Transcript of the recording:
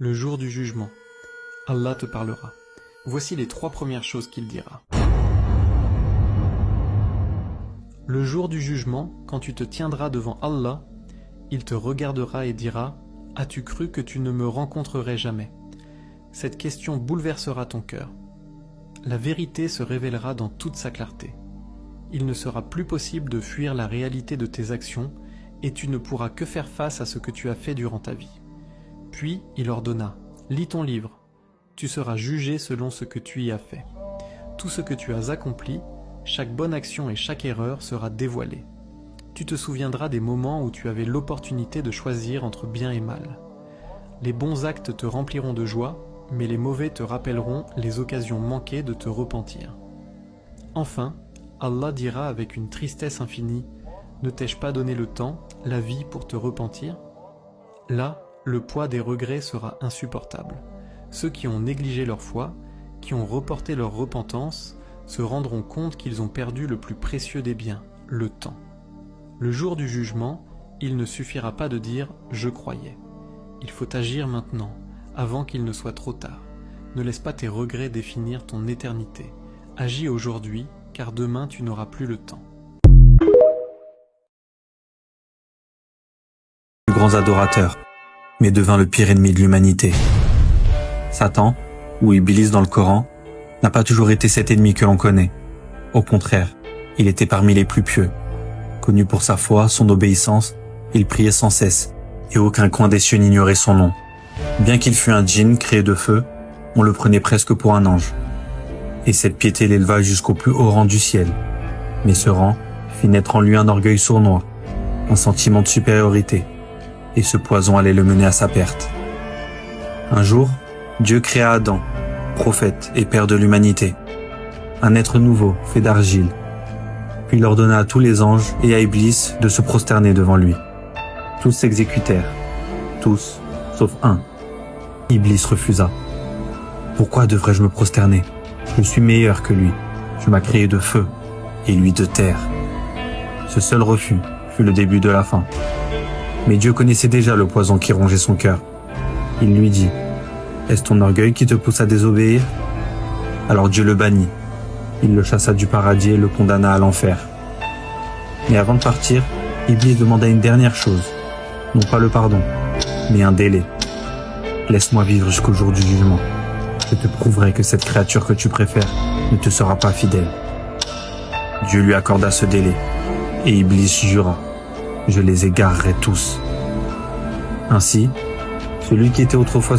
Le jour du jugement. Allah te parlera. Voici les 3 premières choses qu'il dira. Le jour du jugement, quand tu te tiendras devant Allah, il te regardera et dira « As-tu cru que tu ne me rencontrerais jamais ?» Cette question bouleversera ton cœur. La vérité se révélera dans toute sa clarté. Il ne sera plus possible de fuir la réalité de tes actions et tu ne pourras que faire face à ce que tu as fait durant ta vie. Puis il ordonna « Lis ton livre. Tu seras jugé selon ce que tu y as fait. Tout ce que tu as accompli, chaque bonne action et chaque erreur sera dévoilée. Tu te souviendras des moments où tu avais l'opportunité de choisir entre bien et mal. Les bons actes te rempliront de joie, mais les mauvais te rappelleront les occasions manquées de te repentir. Enfin, Allah dira avec une tristesse infinie « Ne t'ai-je pas donné le temps, la vie pour te repentir ?» Là, le poids des regrets sera insupportable. Ceux qui ont négligé leur foi, qui ont reporté leur repentance, se rendront compte qu'ils ont perdu le plus précieux des biens, le temps. Le jour du jugement, il ne suffira pas de dire « je croyais ». Il faut agir maintenant, avant qu'il ne soit trop tard. Ne laisse pas tes regrets définir ton éternité. Agis aujourd'hui, car demain tu n'auras plus le temps. Grands adorateurs, mais devint le pire ennemi de l'humanité. Satan, ou Iblis dans le Coran, n'a pas toujours été cet ennemi que l'on connaît. Au contraire, il était parmi les plus pieux. Connu pour sa foi, son obéissance, il priait sans cesse, et aucun coin des cieux n'ignorait son nom. Bien qu'il fût un djinn créé de feu, on le prenait presque pour un ange. Et cette piété l'éleva jusqu'au plus haut rang du ciel. Mais ce rang fit naître en lui un orgueil sournois, un sentiment de supériorité, et ce poison allait le mener à sa perte. Un jour, Dieu créa Adam, prophète et père de l'humanité, un être nouveau, fait d'argile. Puis il ordonna à tous les anges et à Iblis de se prosterner devant lui. Tous s'exécutèrent, tous, sauf un. Iblis refusa. Pourquoi devrais-je me prosterner? Je suis meilleur que lui. Je m'as créé de feu, et lui de terre. Ce seul refus fut le début de la fin. Mais Dieu connaissait déjà le poison qui rongeait son cœur. Il lui dit, « Est-ce ton orgueil qui te pousse à désobéir ?» Alors Dieu le bannit. Il le chassa du paradis et le condamna à l'enfer. Mais avant de partir, Iblis demanda une dernière chose. Non pas le pardon, mais un délai. Laisse-moi vivre jusqu'au jour du jugement. Je te prouverai que cette créature que tu préfères ne te sera pas fidèle. Dieu lui accorda ce délai, et Iblis jura. Je les égarerai tous. Ainsi, celui qui était autrefois